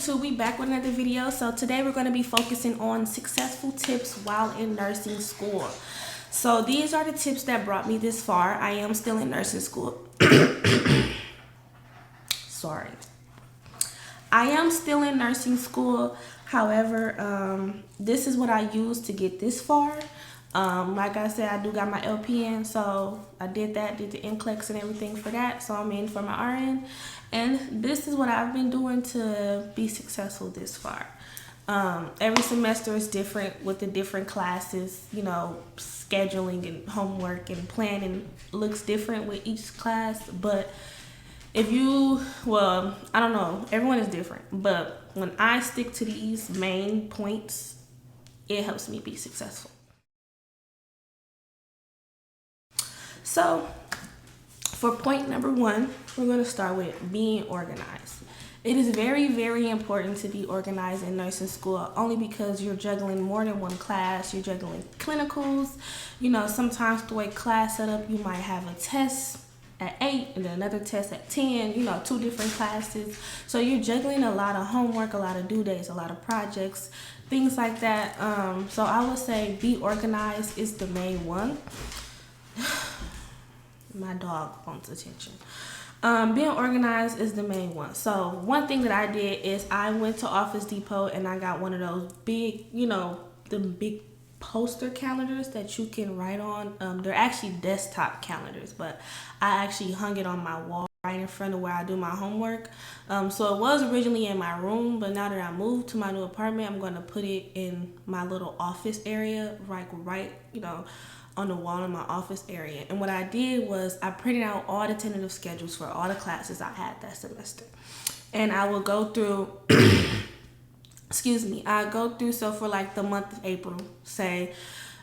YouTube? We back with another video. So today we're going to be focusing on successful tips while in nursing school. So these are the tips that brought me this far. I am still in nursing school. Sorry. I am still in nursing school. However, this is what I used to get this far. Like I said, I do got my LPN, so I did the NCLEX and everything for that. So I'm in for my RN. And this is what I've been doing to be successful this far. Every semester is different with the different classes, you know, scheduling and homework and planning looks different with each class. But if you, well, I don't know, everyone is different. But when I stick to these main points, it helps me be successful. So for point number one, we're going to start with being organized. It is very, very important to be organized in nursing school, only because you're juggling more than one class. You're juggling clinicals. You know, sometimes the way class set up, you might have a test at 8 and then another test at 10, you know, 2 different classes. So you're juggling a lot of homework, a lot of due dates, a lot of projects, things like that. So I would say be organized is the main one. My dog wants attention. Being organized is the main one. So one thing that I did is I went to Office Depot and I got one of those big, you know, the big poster calendars that you can write on. They're actually desktop calendars, but I actually hung it on my wall right in front of where I do my homework. So it was originally in my room, but now that I moved to my new apartment, I'm going to put it in my little office area, right, you know, on the wall in my office area. And what I did was I printed out all the tentative schedules for all the classes I had that semester. And I will go through, I go through, so for like the month of April, say,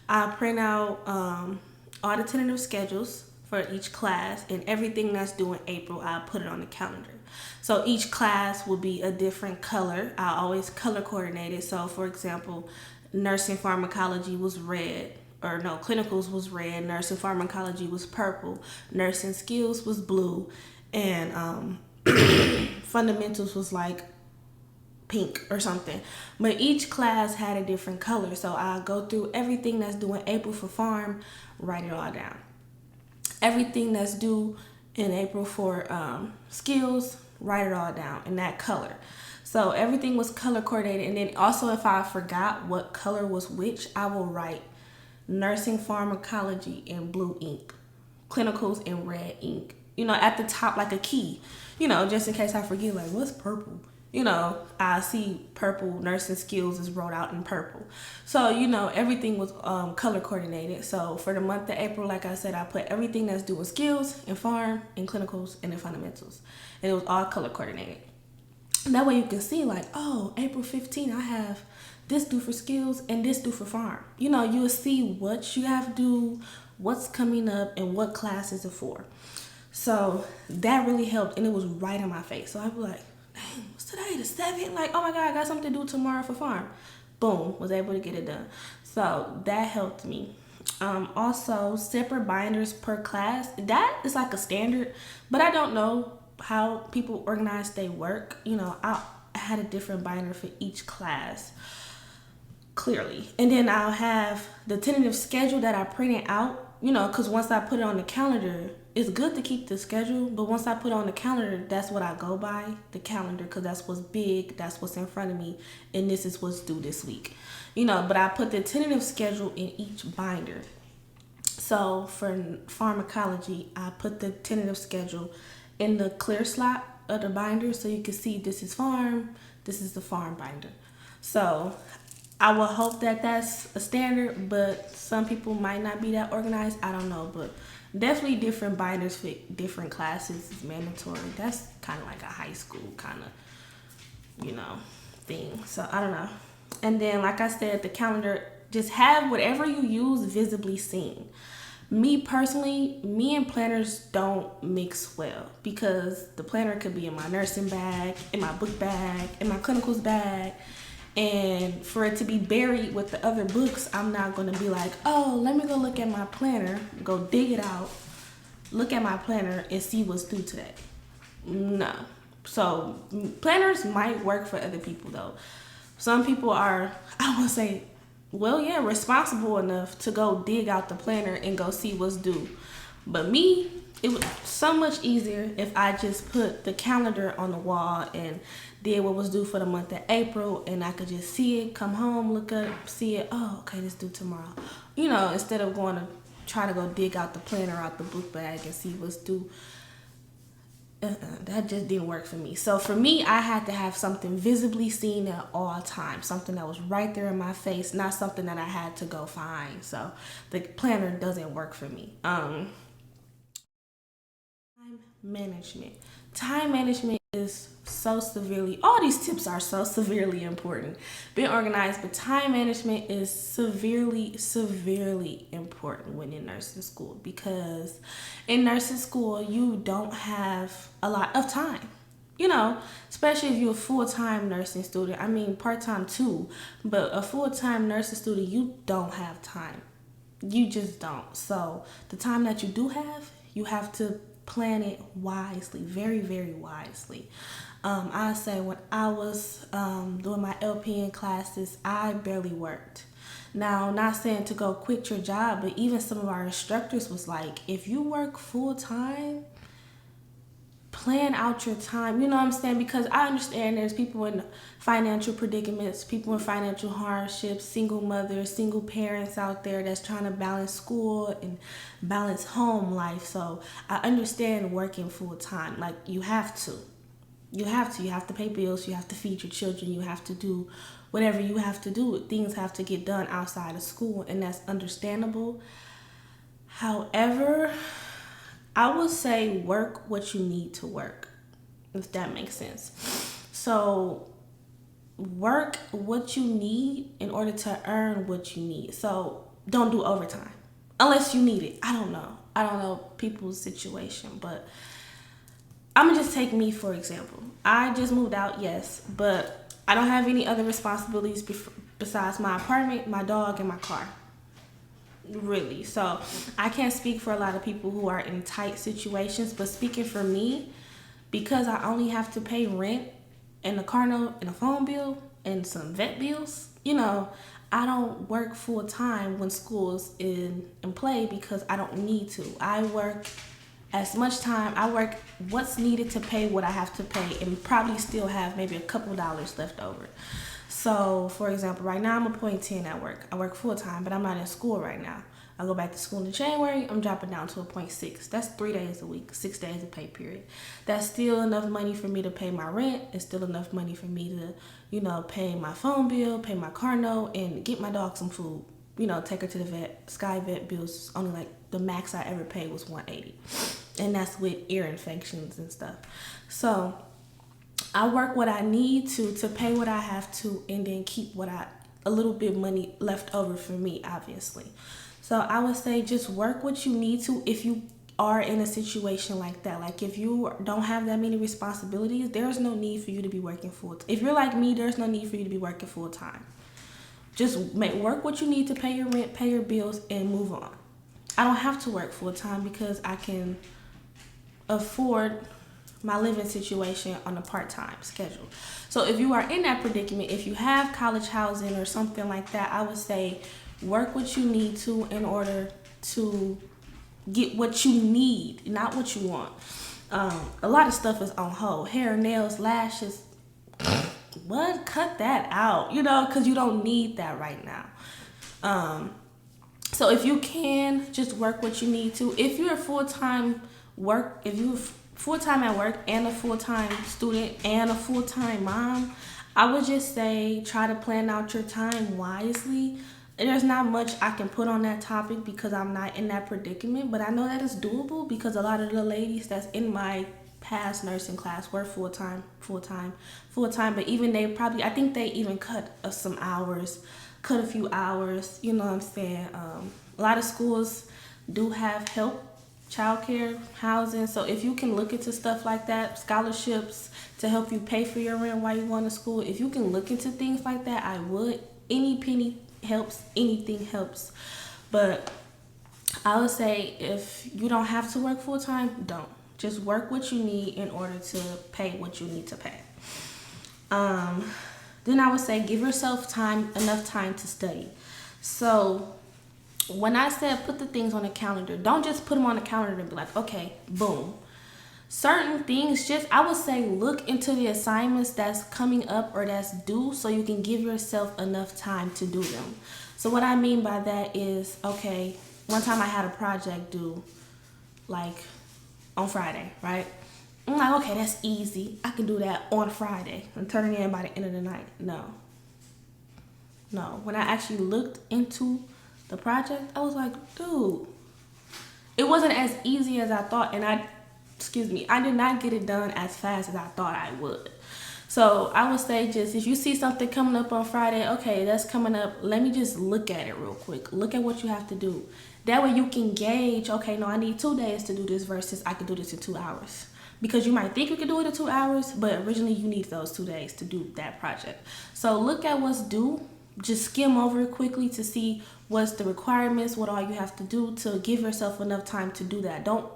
I print out all the tentative schedules for each class, and everything that's due in April, I'll put it on the calendar. So each class will be a different color. I always color coordinate it. So for example, nursing pharmacology was red. Or no, clinicals was red, nursing pharmacology was purple, nursing skills was blue, and fundamentals was like pink or something. But each class had a different color, so I'll go through everything that's due in April for pharm, write it all down. Everything that's due in April for skills, write it all down in that color. So everything was color coordinated, and then also if I forgot what color was which, I will write nursing pharmacology in blue ink, clinicals in red ink, you know, at the top like a key, you know, just in case I forget, like, what's purple? You know, I see purple, nursing skills is wrote out in purple. So, you know, everything was color coordinated. So for the month of April, like I said, I put everything that's due in skills, in pharm, in clinicals, and in fundamentals. And it was all color coordinated. And that way you can see like, oh, April 15, I have this due for skills and this due for pharm. You know, you'll see what you have to do, what's coming up, and what classes are for. So that really helped, and it was right in my face. So I'd be like, dang, what's today, the 7th? Like, oh my God, I got something to do tomorrow for pharm. Boom, was able to get it done. So that helped me. Also, separate binders per class. That is like a standard, but I don't know how people organize their work. You know, I had a different binder for each class, clearly. And then I'll have the tentative schedule that I printed out, you know, because once I put it on the calendar, it's good to keep the schedule, but once I put it on the calendar, that's what I go by, the calendar, because that's what's big, that's what's in front of me, and this is what's due this week. You know, but I put the tentative schedule in each binder. So for pharmacology, I put the tentative schedule in the clear slot of the binder, so you can see this is pharm, this is the pharm binder. So I will hope that that's a standard, but some people might not be that organized. I don't know, but definitely different binders for different classes is mandatory. That's kind of like a high school kind of, you know, thing. So I don't know. And then, like I said, the calendar, just have whatever you use visibly seen. Me personally, me and planners don't mix well, because the planner could be in my nursing bag, in my book bag, in my clinicals bag. And for it to be buried with the other books, I'm not going to be like, oh, let me go look at my planner, go dig it out, look at my planner and see what's due today. No, So planners might work for other people though. Some people are, I would say, well, yeah, responsible enough to go dig out the planner and go see what's due. But me, it was so much easier if I just put the calendar on the wall and did what was due for the month of April, and I could just see it, come home, look up, see it. Oh, okay, this due tomorrow. Instead of going to try to go dig out the planner out the book bag and see what's due. That just didn't work for me. So for me, I had to have something visibly seen at all times, something that was right there in my face, not something that I had to go find. So the planner doesn't work for me. Time management. Time management is so severely, all these tips are so severely important. Being organized, but time management is severely, severely important when in nursing school, because in nursing school, you don't have a lot of time. Especially if you're a full-time nursing student. I mean, part-time too, but a full-time nursing student, you don't have time. You just don't. So the time that you do have, you have to plan it wisely, very, very wisely. I say when I was doing my LPN classes, I barely worked. Now, not saying to go quit your job, but even some of our instructors was like, if you work full time, plan out your time. You know what I'm saying? Because I understand there's people in financial predicaments, people in financial hardships, single mothers, single parents out there that's trying to balance school and balance home life. So I understand working full time. Like, you have to. You have to. You have to pay bills. You have to feed your children. You have to do whatever you have to do. Things have to get done outside of school, and that's understandable. However, I would say work what you need to work, if that makes sense. So work what you need in order to earn what you need. So don't do overtime unless you need it. I don't know people's situation, but I'm gonna just take me for example. I just moved out, yes, but I don't have any other responsibilities besides my apartment, my dog, and my car. Really. So I can't speak for a lot of people who are in tight situations, but speaking for me, because I only have to pay rent and a car note and a phone bill and some vet bills, I don't work full time when school's in play, because I don't need to. I work as much time, I work what's needed to pay what I have to pay, and probably still have maybe a couple dollars left over. So, for example, right now I'm a .10 at work. I work full time, but I'm not in school right now. I go back to school in January, I'm dropping down to a .6. That's 3 days a week, 6 days of pay period. That's still enough money for me to pay my rent. It's still enough money for me to, pay my phone bill, pay my car note, and get my dog some food. Take her to the vet. Sky Vet bills, only like the max I ever paid was $180. And that's with ear infections and stuff. So I work what I need to pay what I have to, and then keep a little bit money left over for me, obviously. So I would say just work what you need to if you are in a situation like that. Like, if you don't have that many responsibilities, there's no need for you to be working full time. If you're like me, there's no need for you to be working full time. Just work what you need to pay your rent, pay your bills, and move on. I don't have to work full time because I can afford my living situation on a part-time schedule. So if you are in that predicament, if you have college housing or something like that, I would say work what you need to in order to get what you need, not what you want. A lot of stuff is on hold. Hair, nails, lashes. What? Cut that out, because you don't need that right now. So if you can, just work what you need to. If you're full-time at work and a full-time student and a full-time mom, I would just say try to plan out your time wisely. There's not much I can put on that topic because I'm not in that predicament, but I know that it's doable because a lot of the ladies that's in my past nursing class were full-time, but even I think they even cut a few hours, you know what I'm saying? A lot of schools do have help, childcare, housing. So if you can look into stuff like that, scholarships to help you pay for your rent while you're going to school, if you can look into things like that, I would. Any penny helps, anything helps. But I would say if you don't have to work full time, don't. Just work what you need in order to pay what you need to pay. Then I would say give yourself enough time to study. So when I said put the things on the calendar, don't just put them on the calendar and be like, okay, boom. Certain things, I would say look into the assignments that's coming up or that's due so you can give yourself enough time to do them. So what I mean by that is, okay, one time I had a project due like on Friday, right? I'm like, okay, that's easy. I can do that on Friday and turn it in by the end of the night. No. When I actually looked into the project, I was like, dude, it wasn't as easy as I thought. And I did not get it done as fast as I thought I would. So I would say just if you see something coming up on Friday, okay, that's coming up, let me just look at it real quick. Look at what you have to do. That way you can gauge, okay, no, I need 2 days to do this versus I can do this in 2 hours. Because you might think you can do it in 2 hours, but originally you need those 2 days to do that project. So look at what's due. Just skim over it quickly to see what's the requirements, what all you have to do to give yourself enough time to do that. Don't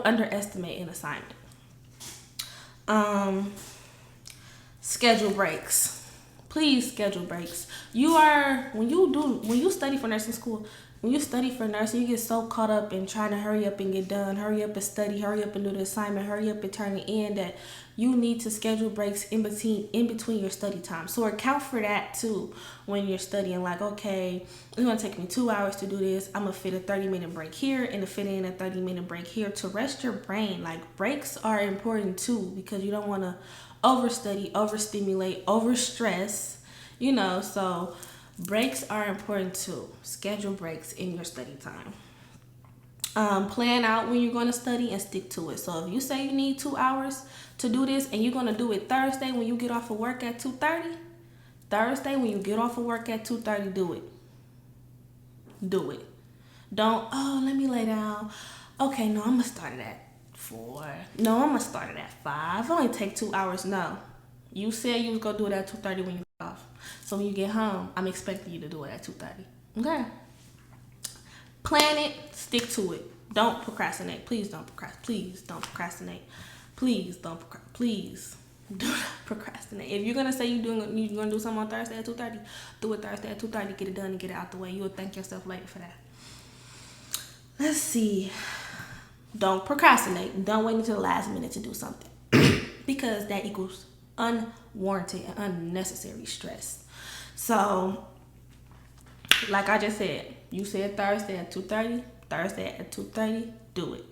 underestimate an assignment. Schedule breaks. Please schedule breaks. When you study for nursing school, when you study for nursing, you get so caught up in trying to hurry up and get done, hurry up and study, hurry up and do the assignment, hurry up and turn it in, that you need to schedule breaks in between your study time. So account for that too when you're studying. Like, okay, it's gonna take me 2 hours to do this. I'm gonna fit a 30-minute break here and to fit in a 30-minute break here to rest your brain. Like, breaks are important too because you don't want to overstudy, overstimulate, overstress, so breaks are important too. Schedule breaks in your study time. Plan out when you're going to study and stick to it. So if you say you need 2 hours to do this and you're going to do it Thursday when you get off of work at 2:30, Thursday when you get off of work at 2:30, do it. Do it. Don't, let me lay down. Okay, no, I'm going to start it at 4. No, I'm going to start it at 5. It only take 2 hours. No. You said you was going to do it at 2:30 when you get off. So when you get home, I'm expecting you to do it at 2:30. Okay? Plan it. Stick to it. Don't procrastinate. Please don't procrastinate. Please don't procrastinate. Please don't Please do not procrastinate. If you're going to say you're going to do something on Thursday at 2:30, do it Thursday at 2:30. Get it done and get it out the way. You'll thank yourself later for that. Let's see. Don't procrastinate. Don't wait until the last minute to do something because that equals unwarranted and unnecessary stress. So, like I just said, you said Thursday at 2:30. Thursday at 2:30, do it.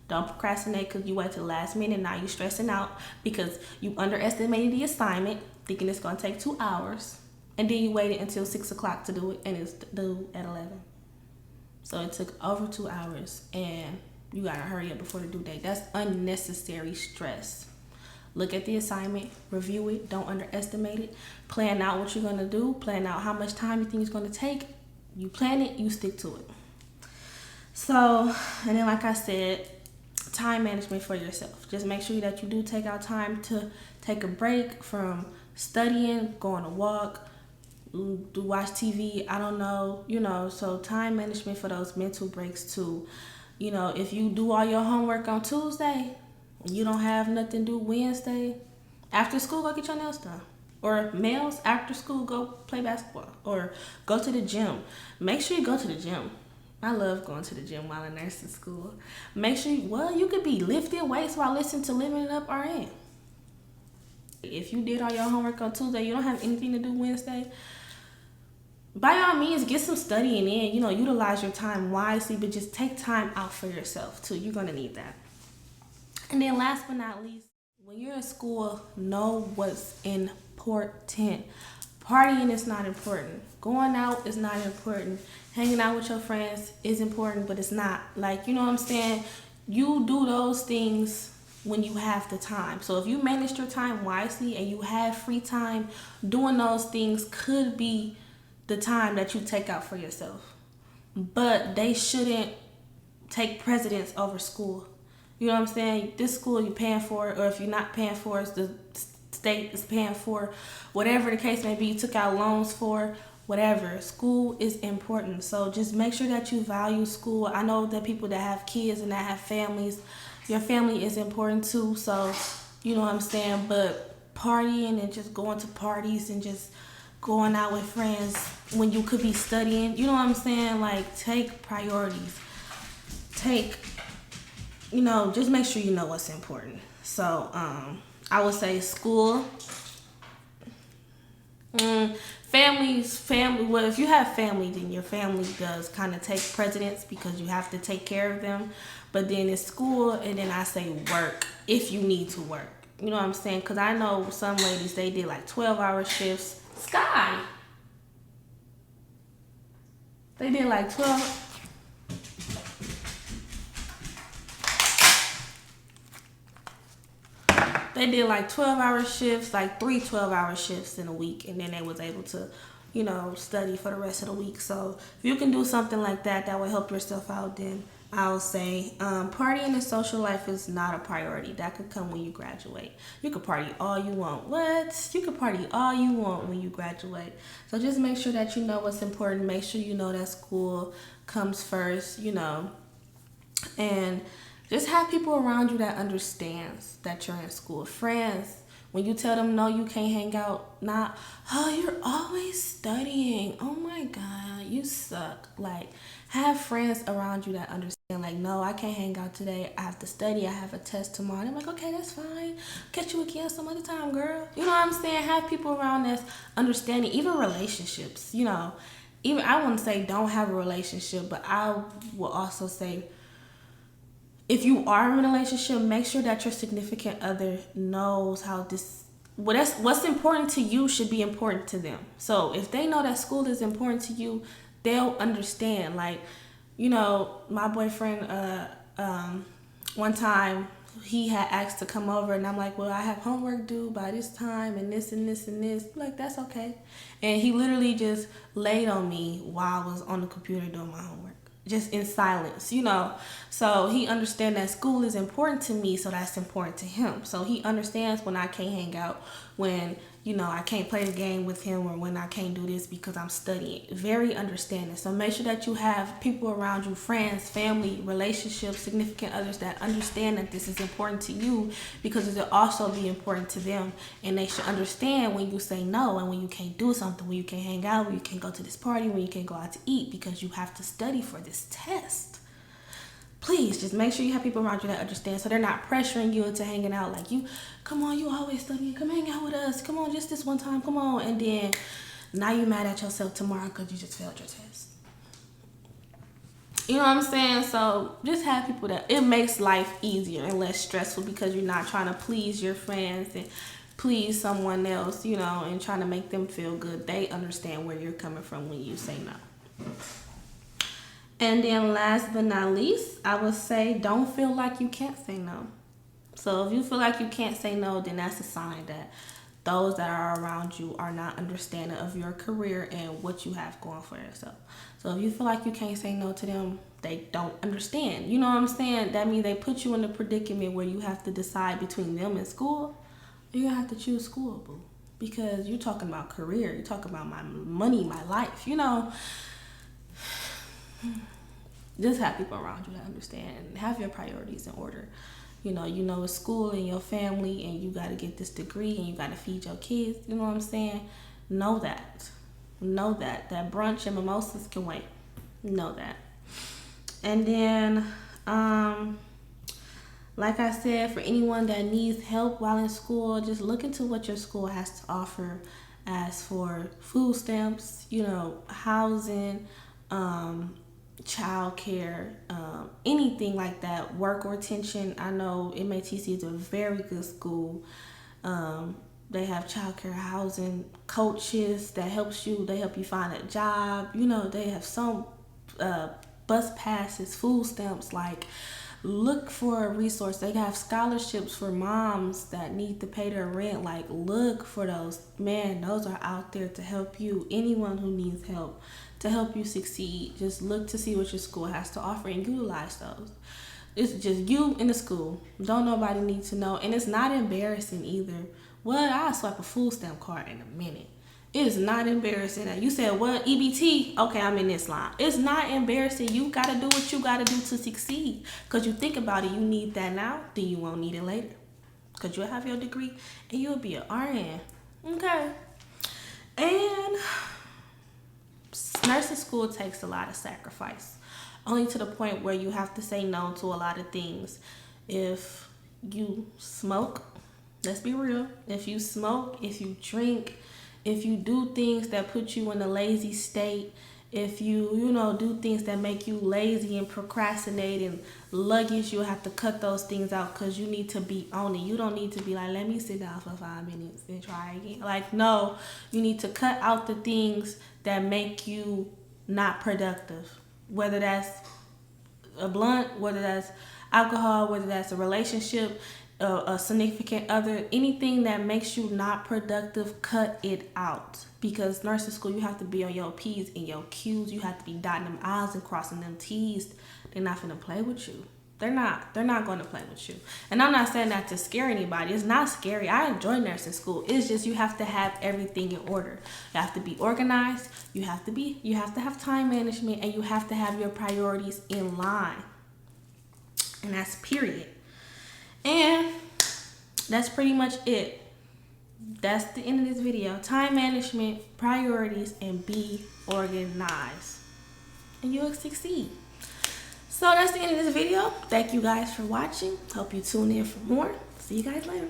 Don't procrastinate because you wait till the last minute. Now you're stressing out because you underestimated the assignment, thinking it's going to take 2 hours. And then you waited until 6 o'clock to do it, and it's due at 11. So it took over 2 hours, and you got to hurry up before the due date. That's unnecessary stress. Look at the assignment, review it, don't underestimate it. Plan out what you're going to do. Plan out how much time you think it's going to take. You plan it, you stick to it. So, and then like I said, time management for yourself. Just make sure that you do take out time to take a break from studying, go on a walk, watch TV, I don't know, so time management for those mental breaks too. If you do all your homework on Tuesday, you don't have nothing to do Wednesday, after school, go get your nails done. Or males, after school, go play basketball or go to the gym. Make sure you go to the gym. I love going to the gym while in nursing school. Make sure you could be lifting weights while listening to Living It Up RN. If you did all your homework on Tuesday, you don't have anything to do Wednesday, by all means, get some studying in. Utilize your time wisely, but just take time out for yourself too. You're going to need that. And then last but not least, when you're in school, know what's important. Partying is not important. Going out is not important. Hanging out with your friends is important, but it's not. You know what I'm saying? You do those things when you have the time. So if you manage your time wisely and you have free time, doing those things could be the time that you take out for yourself. But they shouldn't take precedence over school. You know what I'm saying? This school you're paying for, or if you're not paying for it, the state is paying for, whatever the case may be, you took out loans for, whatever. School is important. So just make sure that you value school. I know that people that have kids and that have families, your family is important too. So, you know what I'm saying? But partying and just going to parties and just going out with friends when you could be studying, you know what I'm saying? Like, take priorities. Take, just make sure you know what's important. So, I would say school. Family. Well, if you have family, then your family does kind of take precedence because you have to take care of them. But then it's school, and then I say work if you need to work. You know what I'm saying? Because I know some ladies, they did like 12-hour shifts. Sky. They did like 12. They did like 12-hour shifts, like 3 12-hour shifts in a week, and then they was able to, study for the rest of the week. So if you can do something like that, that will help yourself out, then I'll say partying and social life is not a priority. That could come when you graduate. You could party all you want. What? You could party all you want when you graduate. So just make sure that you know what's important. Make sure you know that school comes first, and just have people around you that understands that you're in school. Friends, when you tell them no, you can't hang out, not, oh, you're always studying. Oh my God, you suck. Like, have friends around you that understand, like, no, I can't hang out today. I have to study. I have a test tomorrow. And I'm like, okay, that's fine. Catch you again some other time, girl. You know what I'm saying? Have people around that's understanding, even relationships, even I wouldn't say don't have a relationship, but I will also say, if you are in a relationship, make sure that your significant other knows how what's important to you should be important to them. So if they know that school is important to you, they'll understand. Like, my boyfriend, one time he had asked to come over, and I'm like, well, I have homework due by this time, and this and this and this. Like, that's okay. And he literally just laid on me while I was on the computer doing my homework, just in silence, So he understands that school is important to me, so that's important to him. So he understands when I can't hang out, when, I can't play the game with him, or when I can't do this because I'm studying. Very understanding. So make sure that you have people around you, friends, family, relationships, significant others that understand that this is important to you, because it'll also be important to them. And they should understand when you say no, and when you can't do something, when you can't hang out, when you can't go to this party, when you can't go out to eat because you have to study for this test. Please just make sure you have people around you that understand, so they're not pressuring you into hanging out. Like, come on, you always studying, come hang out with us, come on, just this one time, come on. And then now you mad at yourself tomorrow because you just failed your test. You know what I'm saying? So just have people that, it makes life easier and less stressful, because you're not trying to please your friends and please someone else, and trying to make them feel good. They understand where you're coming from when you say no. And then last but not least, I would say don't feel like you can't say no. So if you feel like you can't say no, then that's a sign that those that are around you are not understanding of your career and what you have going for yourself. So if you feel like you can't say no to them, they don't understand. You know what I'm saying? That means they put you in a predicament where you have to decide between them and school. You're going to have to choose school, boo. Because you're talking about career. You're talking about my money, my life, Just have people around you that understand. Have your priorities in order. It's school and your family, and you got to get this degree, and you got to feed your kids. You know what I'm saying? Know that. That brunch and mimosas can wait. Know that. And then, like I said, for anyone that needs help while in school, just look into what your school has to offer as for food stamps, housing, child care, anything like that, work retention. I know MATC is a very good school. They have child care, housing, coaches that they help you find a job. They have some bus passes, food stamps. Like, look for a resource. They have scholarships for moms that need to pay their rent. Like, look for those. Man, those are out there to help you. Anyone who needs help to help you succeed, just look to see what your school has to offer and utilize those. It's just you in the school. Don't nobody need to know. And it's not embarrassing either. Well, I'll swipe a food stamp card in a minute. It's not embarrassing. You said, what, EBT? Okay, I'm in this line. It's not embarrassing. You got to do what you got to do to succeed. Because you think about it, you need that now, then you won't need it later. Because you'll have your degree and you'll be an RN. Okay. And nursing school takes a lot of sacrifice. Only to the point where you have to say no to a lot of things. If you smoke, let's be real. If you smoke, if you drink, if you do things that put you in a lazy state, if you do things that make you lazy and procrastinate and sluggish, you'll have to cut those things out because you need to be on it. You don't need to be like, let me sit down for 5 minutes and try again. Like, no, you need to cut out the things that make you not productive. Whether that's a blunt, whether that's alcohol, whether that's a relationship, a significant other, anything that makes you not productive, cut it out. Because nursing school, you have to be on your P's and your Q's. You have to be dotting them I's and crossing them T's. They're not finna play with you. They're not going to play with you. And I'm not saying that to scare anybody. It's not scary. I enjoy nursing school. It's just you have to have everything in order. You have to be organized. You have to have time management, and you have to have your priorities in line. And that's period. And that's pretty much it. That's the end of this video. Time management, priorities, and be organized. And you'll succeed. So that's the end of this video. Thank you guys for watching. Hope you tune in for more. See you guys later.